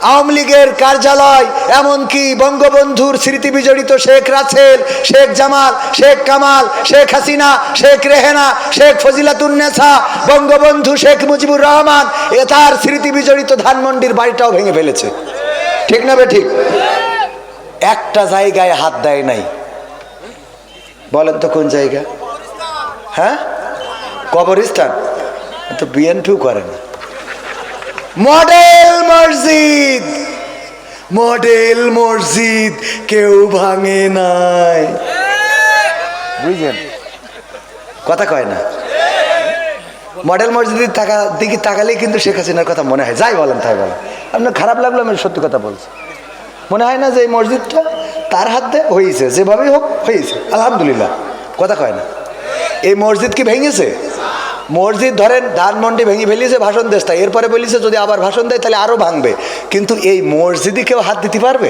আওয়ামী লীগের কার্যালয়, এমনকি বঙ্গবন্ধুর স্মৃতি বিজড়িত শেখ রাসেল, শেখ জামাল, শেখ কামাল, শেখ হাসিনা, শেখ রেহেনা, শেখ ফজিলাতুন্নেসা, বঙ্গবন্ধু শেখ মুজিবুর রহমান তার স্মৃতি বিজড়িত ধানমন্ডির বাড়িটাও ভেঙে ফেলেছে। ঠিক না বে ঠিক? একটা জায়গায় হাত দেয় নাই। বলেন তো কোন জায়গা? হ্যাঁ, কবরস্থান। তো বিএনপিও করে না। মডেল মসজিদ, মডেল মসজিদ কেউ ভাঙে নাই। বুঝলেন? কথা কয় না। মডেল মসজিদের দিকে তাকালেই কিন্তু শেখ হাসিনার কথা মনে হয়। যাই বলেন তাই বলেন, আপনার খারাপ লাগলো, আমি সত্যি কথা বলছি। মনে হয় না যে এই মসজিদটা তার হাতে হয়েছে, যেভাবেই হোক হয়েছে, আলহামদুলিল্লাহ। কথা কয় না। এই মসজিদ কি ভেঙেছে? মসজিদ ধরেন ধানমন্ডি ভেঙে ফেলিয়েছে, ভাষণ দেশ, তাই এরপরে বলিছে যদি আবার ভাষণ দেয় তাহলে আরও ভাঙবে। কিন্তু এই মসজিদে কেউ হাত দিতে পারবে?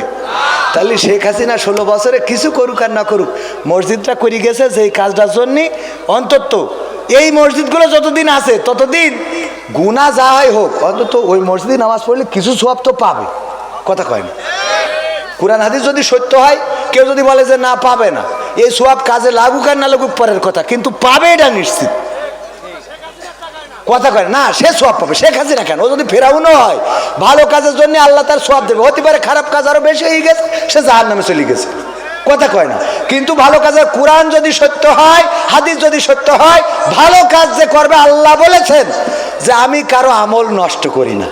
তাহলে শেখ হাসিনা 16 বছরে কিছু করুক আর না করুক, মসজিদটা করে গেছে যেই কাজটার জন্যে। অন্তত এই মসজিদগুলো যতদিন আছে ততদিন গুনাহ যা হয় হোক, অন্তত ওই মসজিদে নামাজ পড়লে কিছু সওয়াব তো পাবে। কথা কয় না। কুরআন হাদিস যদি সত্য হয়, কেউ যদি বলে যে না পাবে না, এই সওয়াব কাজে লাগুক আর না লাগুক পরের কথা, কিন্তু পাবে এটা নিশ্চিত। কথা কয় না, সে সওয়াব পাবে। শেখ হাসিনা কেন, ও যদি ফেরাউনও হয়, ভালো কাজের জন্য আল্লাহ তার সওয়াব দেবে। হতে পারে খারাপ কাজ আরো বেশি হয়ে গেছে, সে জাহান্নামে চলে গেছে। কথা কয় না। কিন্তু ভালো কাজের কোরআন যদি সত্য হয়, হাদিস যদি সত্য হয়, ভালো কাজ যে করবে, আল্লাহ বলেছেন যে আমি কারো আমল নষ্ট করি না।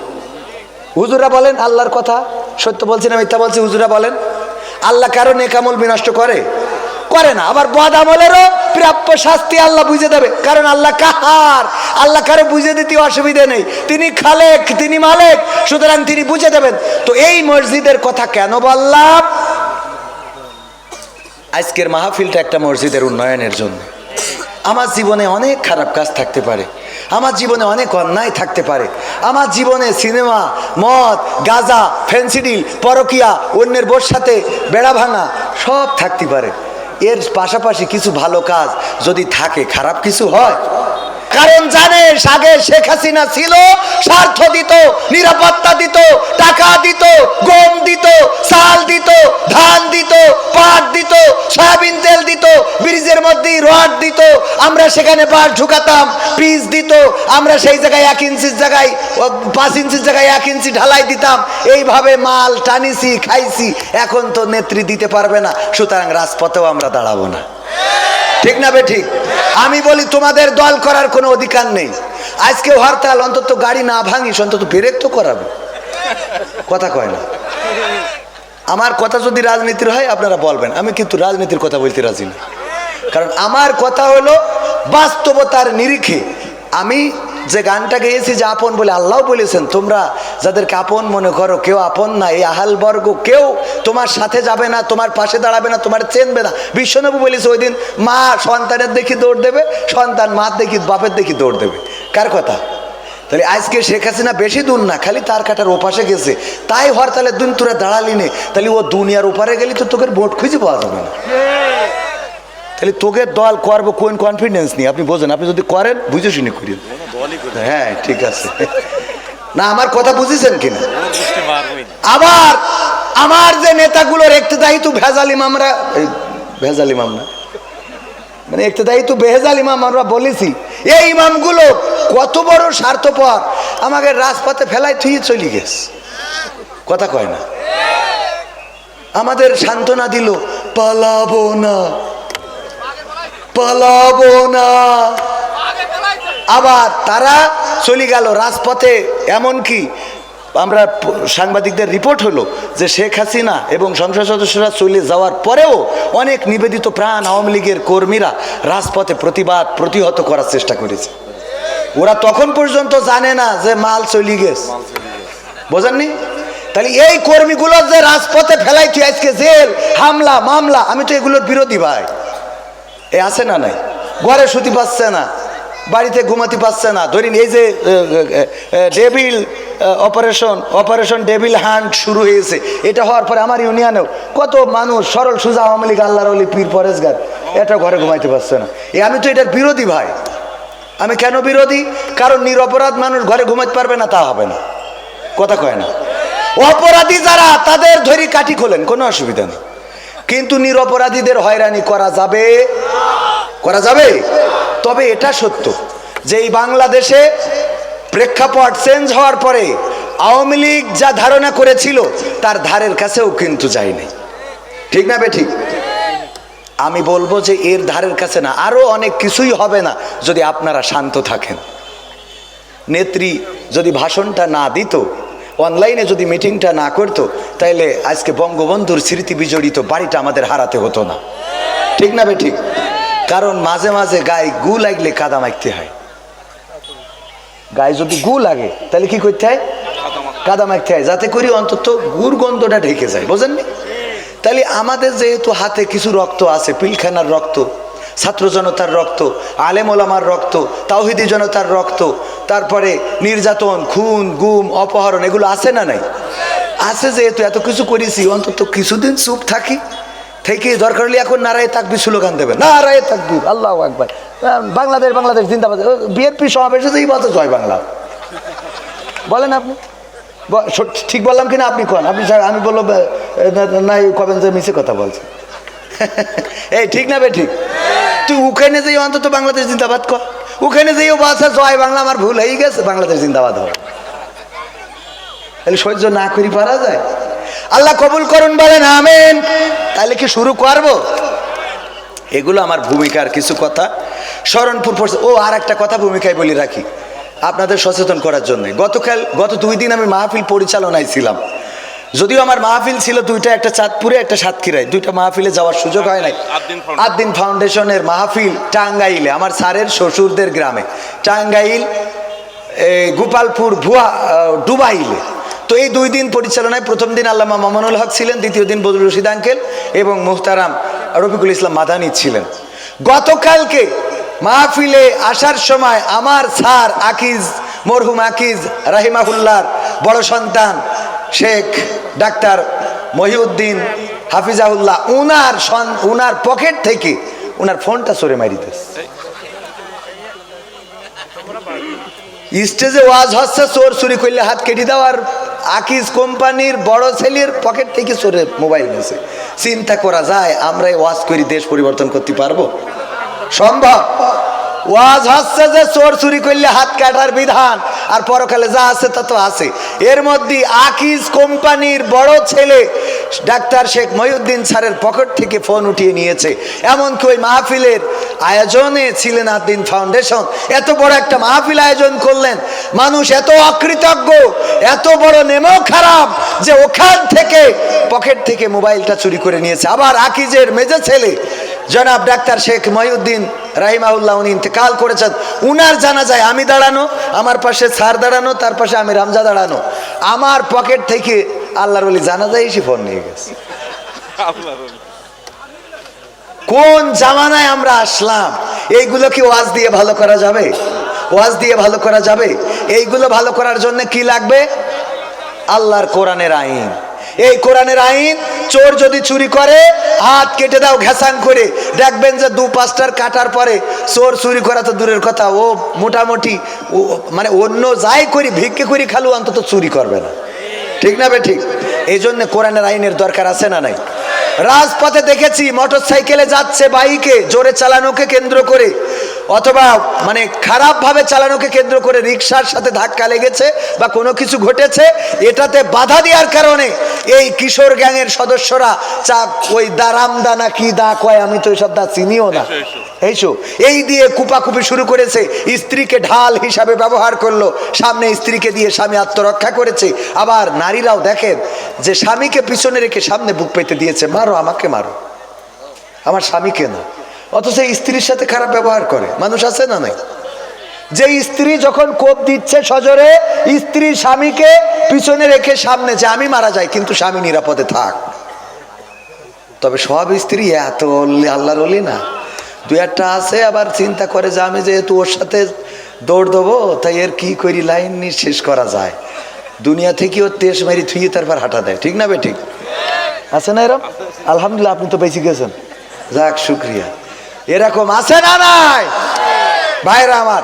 হুজুরা বলেন আল্লাহর কথা সত্য বলছি না মিথ্যা বলছি? হুজুরা বলেন আল্লাহ কারো নেক আমল বিনষ্ট করে? করে না। আবার বদ আমলেরও প্রাপ্য শাস্তি আল্লাহ বুঝে দেবে, কারণ আল্লাহ কাহার। আল্লাহ কারো বুঝে দিতে অসুবিধা নেই, তিনি খালেক, তিনি মালিক, সুতরাং তিনি বুঝে দেবেন। তো এই মসজিদের কথা কেন বললাম? আজকের মাহফিলটা একটা মসজিদের উন্নয়নের জন্য। আমার জীবনে অনেক খারাপ কাজ থাকতে পারে, আমার জীবনে অনেক অন্যায় থাকতে পারে, আমার জীবনে সিনেমা, মদ, গাঁজা, ফেন্সিডিল, পরকিয়া, অন্যের বোর সাথে বেড়া ভাঙা সব থাকতে পারে। এর পাশাপাশি কিছু ভালো কাজ যদি থাকে, খারাপ কিছু হয়। কারণ জানেন আগে শেখ হাসিনা ছিল, স্বার্থ দিত, নিরাপত্তা দিত, টাকা দিত, গম দিত, চাল দিত, ধান দিত, পাট দিত, সয়াবিন তেল দিত, ব্রিজের মধ্যে রড দিত, আমরা সেখানে বাঁশ ঢুকাতাম, পিচ দিত, আমরা সেই জায়গায় 1 ইঞ্চির জায়গায় 5 ইঞ্চির জায়গায় 1 ইঞ্চি ঢালাই দিতাম। এইভাবে মাল টানিছি, খাইছি। এখন তো নেত্রী দিতে পারবে না, সুতরাং রাজপথেও আমরা দাঁড়াবো না। ঠিক না বে ঠিক? আমি বলি তোমাদের দল করার কোনো অধিকার নেই। আজকে হরতাল, অন্তত গাড়ি না ভাঙিস, অন্তত ব্রেক তো করাবে। কথা কয় না। আমার কথা যদি রাজনীতির হয় আপনারা বলবেন, আমি কিন্তু রাজনীতির কথা বলতে রাজি না। কারণ আমার কথা হলো বাস্তবতার নিরিখে। আমি যে গানটা গেয়েছি যে আপন বলে, আল্লাহ বলেছেন তোমরা যাদেরকে আপন মনে করো কেউ আপন না। এই আহাল বর্গ কেউ তোমার সাথে যাবে না, তোমার পাশে দাঁড়াবে না, তোমার চেনবে না। বিশ্বনবী বলেছে ওই দিন মা সন্তানের দেখি দৌড় দেবে, সন্তান মা দেখি বাপের দেখি দৌড় দেবে। কার কথা? তাহলে আজকে শেখ হাসিনা বেশি দূর না, খালি তার কাটার ওপাশে গেছে, তাই হরতালের দিন তোরা দাঁড়ালি নে। তাহলে ও দুনিয়ার ওপারে গেলি তো তোকে ভোট খুঁজে পাওয়া যাবে না। তাহলে তোকে দল করবো কোন কনফিডেন্স নিয়ে? আপনি বোঝেন, আপনি যদি করেন বুঝে শুনে করেন। হ্যাঁ ঠিক আছে না, আমার কথা বুঝেছেন কিনা? আবার আমার যে নেতাগুলোর ইক্তেদায়ী তো ভেজাল ইমাম, আমরা ভেজাল ইমাম না, মানে ইক্তেদায়ী তো বেহেজাল ইমাম আমরা বলেছি। এই ইমামগুলো কত বড় স্বার্থপর, আমাকে রাজপথে ফেলাই থুয়ে চলে গেছে। কথা কয় না। আমাদের সান্ত্বনা দিল, পালাবো না, পালাবো না। আবার তারা চলে গেল রাজপথে। এমনকি আমরা সাংবাদিকদের রিপোর্ট হলো যে শেখ হাসিনা এবং সংসদ সদস্যরা চলে যাওয়ার পরেও অনেক নিবেদিত প্রাণ আওয়ামী লীগের কর্মীরা রাজপথে প্রতিহত করার চেষ্টা করেছে। ওরা তখন পর্যন্ত জানে না যে মাল চলে গেছে। বোঝেননি? তাহলে এই কর্মীগুলো যে রাজপথে ফেলাইছি, আজকে জেল, হামলা, মামলা, আমি তো এগুলোর বিরোধী ভাই। এ আছে না নাই? ঘরে শুতে পাচ্ছে না, বাড়িতে ঘুমাতে পারছে না। ধরিন এই যে ডেভিল অপারেশন ডেভিল হান্ট শুরু হয়েছে, এটা হওয়ার পরে আমার ইউনিয়নেও কত মানুষ সরল সুজা আওয়ামী লীগ আল্লাহর ওলি পীর পরেশগার এটা ঘরে ঘুমাইতে পারছে না। আমি তো এটার বিরোধী ভাই। আমি কেন বিরোধী? কারণ নিরপরাধ মানুষ ঘরে ঘুমাইতে পারবে না তা হবে না। কথা কয় না। অপরাধী যারা তাদের ধরি কাঠি খোলেন, কোনো অসুবিধা নেই, কিন্তু নিরপরাধীদের হয়রানি করা যাবে? করা যাবে? তবে এটা সত্য যে এই বাংলাদেশে প্রেক্ষাপট চেঞ্জ হওয়ার পরে আওয়ামী লীগ যা ধারণা করেছিল তার ধারের কাছেও কিন্তু যায়নি, ঠিক না বেঠিক? আমি বলবো যে এর ধারের কাছে না, আরো অনেক কিছুই হবে না যদি আপনারা শান্ত থাকেন। নেত্রী যদি ভাষণটা না দিত, অনলাইনে যদি মিটিংটা না করতো, তাইলে আজকে বঙ্গবন্ধুর স্মৃতি বিজড়িত বাড়িটা আমাদের হারাতে হতো না, ঠিক না বেঠিক? কারণ মাঝে মাঝে গায়ে গু লাগলে কাদা মাখতে হয়। গায়ে যদি গু লাগে তাহলে কি করতে হয়? কাদা মাখতে হয়, যাতে করে অন্তত গুড় গন্ধটা ঢেকে যায়, বোঝেননি? তাহলে আমাদের যেহেতু হাতে কিছু রক্ত আছে, পিলখানার রক্ত, ছাত্র জনতার রক্ত, আলেম ওলামার রক্ত, তাওহিদি জনতার রক্ত, তারপরে নির্যাতন, খুন, গুম, অপহরণ, এগুলো আছে না নাই? আছে। যেহেতু এত কিছু করেছি, অন্তত কিছুদিন চুপ থাকি, থেকে দরকার হলে এখন নারায়ে তাকবীর স্লোগান দেবেন, নারায়ে তাকবীর, আল্লাহু আকবার, বাংলাদেশ বাংলাদেশ জিন্দাবাদ। বিএনপি সমাবেশে যেই বলতে জয় বাংলা বলেন আপনি, ঠিক বললাম কিনা আপনি কোন? আপনি আমি বললো নাই কবেন যে মিছে কথা বলছে। এই ঠিক না বে ঠিক? তুই ওখানে যেই অন্তত বাংলাদেশ জিন্দাবাদ কর, ওখানে যেই বলছে জয় বাংলা, আমার ভুল হয়ে গেছে, বাংলাদেশ জিন্দাবাদ হবে। তাহলে সহ্য না করি পারা যায়? আল্লাহ কবুল করুন, বলেন আমিন। তাহলে কি শুরু করব? এগুলো আমার ভূমিকার কিছু কথা স্মরণপুর পড়ছে। ও আর একটা কথা ভূমিকায় বলি রাখি আপনাদের সচেতন করার জন্য। গত 2 দিন আমি মাহফিল পরিচালনায় ছিলাম, যদিও আমার মাহফিল ছিল দুইটা, একটা চাঁদপুরে একটা সাতক্ষীরায়, দুইটা মাহফিলে যাওয়ার সুযোগ হয় নাই। আদ্দিন ফাউন্ডেশনের মাহফিল টাঙ্গাইলে, আমার স্যারের শ্বশুরদের গ্রামে, টাঙ্গাইল গোপালপুর ডুবাইলে। তো এই 2 দিন পরিচালনায় প্রথম দিন আল্লামা মামুনুল হক ছিলেন, দ্বিতীয় দিন বদরুল রশিদ আঙ্কেল এবং মুহতারাম রফিকুল ইসলাম মাদানী ছিলেন। গতকালকে মাহফিলে আসার সময় আমার স্যার আকিজ, মরহুম আকিজ রাহিমাহুল্লাহর বড় সন্তান শেখ ডাক্তার মহিউদ্দিন হাফিজাহুল্লাহ, উনার পকেট থেকে উনার ফোনটা চোরে মারিতেছে। স্টেজে ওয়াজ হচ্ছে, চোর চুরি করলে হাত কেটে দেওয়ার, আকিজ কোম্পানির বড় ছেলের পকেট থেকে চোরের মোবাইল নিয়েছে। চিন্তা করা যায় আমরা ওয়াজ করি দেশ পরিবর্তন করতে পারবো? সম্ভব? ওয়াজ হচ্ছে যে চোর চুরি করলে হাত কাটার বিধান, আর পরকালে যা আছে তা তো আছে। এর মধ্যে আকিজ কোম্পানির বড় ছেলে ডাক্তার শেখ মহিউদ্দিন স্যারের পকেট থেকে ফোন উঠিয়ে নিয়েছে। এমনকি ওই মাহফিলের আয়োজনে ছিলেন আদ্দিন ফাউন্ডেশন, এত বড় একটা মাহফিল আয়োজন করলেন, মানুষ এত অকৃতজ্ঞ, এত বড় নেমো খারাপ যে ওখান থেকে পকেট থেকে মোবাইলটা চুরি করে নিয়েছে। আবার আকিজের মেজে ছেলে জনাব ডাক্তার শেখ মহিউদ্দিন রাহিমাহুল্লাহ, উনি ইন্তেকাল করেছেন। উনার জানাজায় আমি দাঁড়ানো, আমার পাশে স্যার দাঁড়ানো, তার পাশে আমি রামজা দাঁড়ানো, আমার পকেট থেকে আল্লাহর ওলি জানাজায় এসে ফোন নিয়ে গেছে। কোন জামানায় আমরা আসলাম? এইগুলো কি ওয়াজ দিয়ে ভালো করা যাবে? ওয়াজ দিয়ে ভালো করা যাবে? এইগুলো ভালো করার জন্য কি লাগবে? আল্লাহর কোরআনের আইন। এই কোরআনের আইন, চোর যদি চুরি করে হাত কেটে দাও ঘেসাং করে, দেখবেন যে 2-5টার কাটার পরে চোর চুরি করা তো দূরের কথা, ও মোটামুটি মানে অন্য যাই করি, ভিক্ষে করি খালু, অন্তত চুরি করবে না, ঠিক না বে ঠিক? এই জন্য কোরআনের আইনের দরকার আছে না নাই? রাজপথে দেখেছি মোটর সাইকেলে যাচ্ছে, বাইকে জোরে চালানোকে কেন্দ্র করে অথবা মানে খারাপভাবে চালানোকে কেন্দ্র করে রিক্সার সাথে ধাক্কা লেগেছে বা কোনো কিছু ঘটেছে, এটাতে বাধা দেওয়ার কারণে এই কিশোর গ্যাংয়ের সদস্যরা ওই দারামদানা কি দা কয়, আমি তো এইসব দা চিনিও না, এই দিয়ে কুপাকুপি শুরু করেছে। স্ত্রীকে ঢাল হিসাবে ব্যবহার করলো, সামনে স্ত্রীকে দিয়ে স্বামী আত্মরক্ষা করেছে। আবার নারীরাও দেখেন যে স্বামীকে পিছনে রেখে সামনে বুক পেতে দিয়েছে, মারো আমাকে মারো, আমার স্বামীকে না, অথচ স্ত্রীর সাথে খারাপ ব্যবহার করে মানুষ আছে না নাই? যে স্ত্রী যখন কোপ দিচ্ছে সজোরে, স্ত্রী স্বামীকে পিছনে রেখে সামনে, যে আমি মারা যাই কিন্তু স্বামী নিরাপদে থাক। তবে সব স্ত্রী এত আল্লাহর ওলি না, 2-1টা আছে আবার চিন্তা করে যে আমি যেহেতু ওর সাথে দৌড় দেবো, তাই এর কি করি লাইন নিয়ে শেষ করা যায়, দুনিয়া থেকে ওর তেজ মারি থুয়ে তারপর হাঁটা দেয়, ঠিক না বে ঠিক? আছে না এরকম? আলহামদুলিল্লাহ, আপনি তো বেঁচে গেছেন, যাক শুক্রিয়া। এরকম আছে না নাই ভাইরা আমার?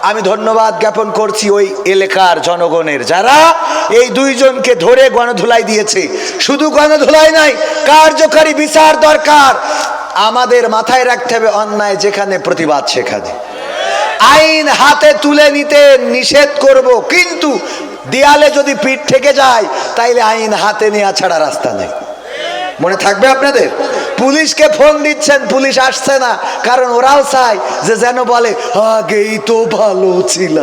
আমি ধন্যবাদ জ্ঞাপন করছি ওই এলাকার জনগণের, যারা এই দুইজনকে ধরে গণধুলাই দিয়েছে। শুধু গণধুলাই নাই, কার্যকারী বিচার দরকার। আমাদের মাথায় রাখতে হবে, অন্যায় যেখানে প্রতিবাদ সেখানে। আইন হাতে তুলে নিতে নিষেধ করব, কিন্তু দেয়ালে যদি পিঠ থেকে যায় তাইলে আইন হাতে নেওয়া ছাড়া রাস্তা নেই। মনে থাকবে আপনাদের? পুলিশকে ফোন দিচ্ছেন, পুলিশ আসছে না, কারণ ওরাও চায় যে যেন বলে আগেই তো ভালো ছিল।